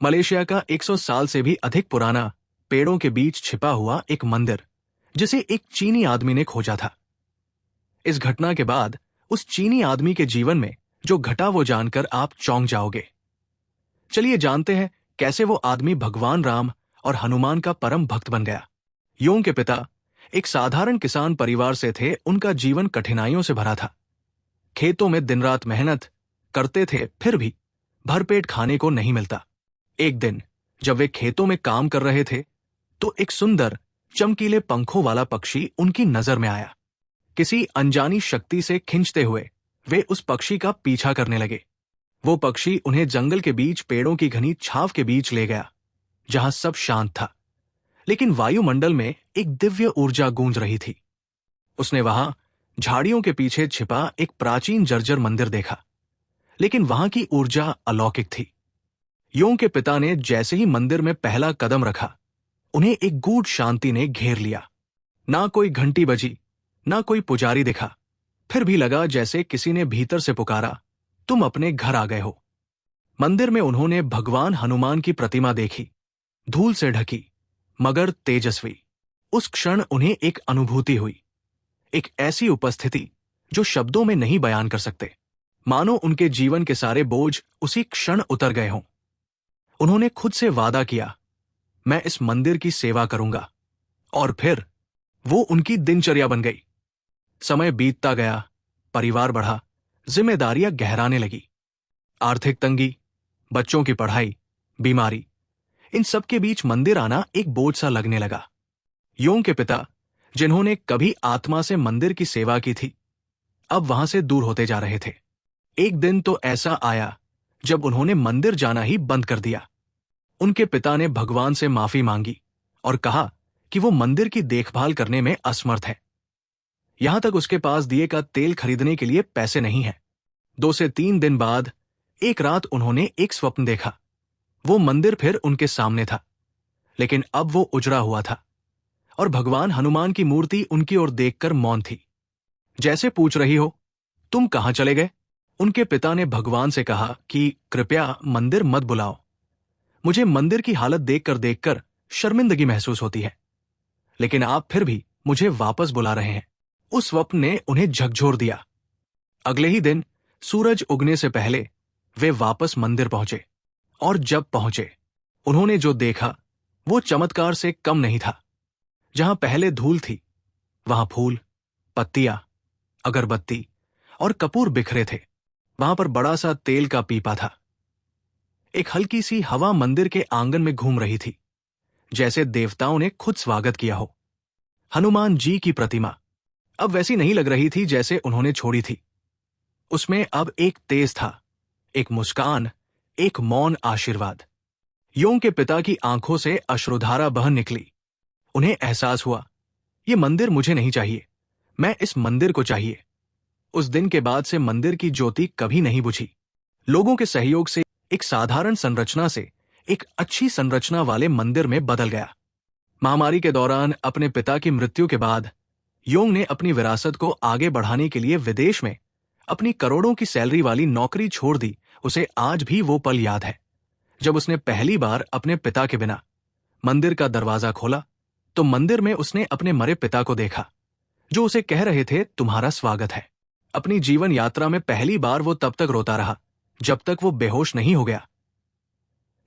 Malaysia का 100 साल से भी अधिक पुराना, पेड़ों के बीच छिपा हुआ एक मंदिर, जिसे एक चीनी आदमी ने खोजा था। इस घटना के बाद उस चीनी आदमी के जीवन में जो घटा वो जानकर आप चौंक जाओगे। चलिए जानते हैं कैसे वो आदमी भगवान राम और हनुमान का परम भक्त बन गया। योंग के पिता एक साधारण किसान परिवार से थे। उनका जीवन कठिनाइयों से भरा था। खेतों में दिन रात मेहनत करते थे, फिर भी भरपेट खाने को नहीं मिलता। एक दिन जब वे खेतों में काम कर रहे थे तो एक सुंदर चमकीले पंखों वाला पक्षी उनकी नजर में आया। किसी अनजानी शक्ति से खींचते हुए वे उस पक्षी का पीछा करने लगे। वो पक्षी उन्हें जंगल के बीच पेड़ों की घनी छाव के बीच ले गया, जहां सब शांत था, लेकिन वायुमंडल में एक दिव्य ऊर्जा गूंज रही थी। उसने वहां झाड़ियों के पीछे छिपा एक प्राचीन जर्जर मंदिर देखा, लेकिन वहां की ऊर्जा अलौकिक थी। योंग के पिता ने जैसे ही मंदिर में पहला कदम रखा, उन्हें एक गूढ़ शांति ने घेर लिया। ना कोई घंटी बजी, ना कोई पुजारी दिखा, फिर भी लगा जैसे किसी ने भीतर से पुकारा, तुम अपने घर आ गए हो। मंदिर में उन्होंने भगवान हनुमान की प्रतिमा देखी, धूल से ढकी मगर तेजस्वी। उस क्षण उन्हें एक अनुभूति हुई, एक ऐसी उपस्थिति जो शब्दों में नहीं बयान कर सकते। मानो उनके जीवन के सारे बोझ उसी क्षण उतर गए हों। उन्होंने खुद से वादा किया, मैं इस मंदिर की सेवा करूंगा। और फिर वो उनकी दिनचर्या बन गई। समय बीतता गया, परिवार बढ़ा, जिम्मेदारियां गहराने लगी। आर्थिक तंगी, बच्चों की पढ़ाई, बीमारी, इन सब के बीच मंदिर आना एक बोझ सा लगने लगा। योंग के पिता, जिन्होंने कभी आत्मा से मंदिर की सेवा की थी, अब वहां से दूर होते जा रहे थे। एक दिन तो ऐसा आया जब उन्होंने मंदिर जाना ही बंद कर दिया। उनके पिता ने भगवान से माफी मांगी और कहा कि वो मंदिर की देखभाल करने में असमर्थ है। यहां तक उसके पास दिए का तेल खरीदने के लिए पैसे नहीं है। 2 से 3 दिन बाद एक रात उन्होंने एक स्वप्न देखा। वो मंदिर फिर उनके सामने था, लेकिन अब वो उजड़ा हुआ था और भगवान हनुमान की मूर्ति उनकी ओर देखकर मौन थी, जैसे पूछ रही हो, तुम कहां चले गए? उनके पिता ने भगवान से कहा कि कृपया मंदिर मत बुलाओ। मुझे मंदिर की हालत देखकर शर्मिंदगी महसूस होती है, लेकिन आप फिर भी मुझे वापस बुला रहे हैं। उस स्वप्न ने उन्हें झकझोर दिया। अगले ही दिन सूरज उगने से पहले वे वापस मंदिर पहुंचे, और जब पहुंचे उन्होंने जो देखा वो चमत्कार से कम नहीं था। जहां पहले धूल थी, वहां फूल, पत्तियां, अगरबत्ती और कपूर बिखरे थे। वहां पर बड़ा सा तेल का पीपा था। एक हल्की सी हवा मंदिर के आंगन में घूम रही थी, जैसे देवताओं ने खुद स्वागत किया हो। हनुमान जी की प्रतिमा अब वैसी नहीं लग रही थी जैसे उन्होंने छोड़ी थी। उसमें अब एक तेज था, एक मुस्कान, एक मौन आशीर्वाद। योंग के पिता की आंखों से अश्रुधारा बह निकली। उन्हें एहसास हुआ, ये मंदिर मुझे नहीं चाहिए, मैं इस मंदिर को चाहिए। उस दिन के बाद से मंदिर की ज्योति कभी नहीं बुझी। लोगों के सहयोग से एक साधारण संरचना से एक अच्छी संरचना वाले मंदिर में बदल गया। महामारी के दौरान अपने पिता की मृत्यु के बाद योंग ने अपनी विरासत को आगे बढ़ाने के लिए विदेश में अपनी करोड़ों की सैलरी वाली नौकरी छोड़ दी। उसे आज भी वो पल याद है जब उसने पहली बार अपने पिता के बिना मंदिर का दरवाजा खोला तो मंदिर में उसने अपने मरे पिता को देखा, जो उसे कह रहे थे, तुम्हारा स्वागत है। अपनी जीवन यात्रा में पहली बार वो तब तक रोता रहा जब तक वो बेहोश नहीं हो गया।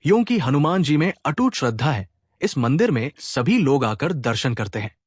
योंग की हनुमान जी में अटूट श्रद्धा है। इस मंदिर में सभी लोग आकर दर्शन करते हैं।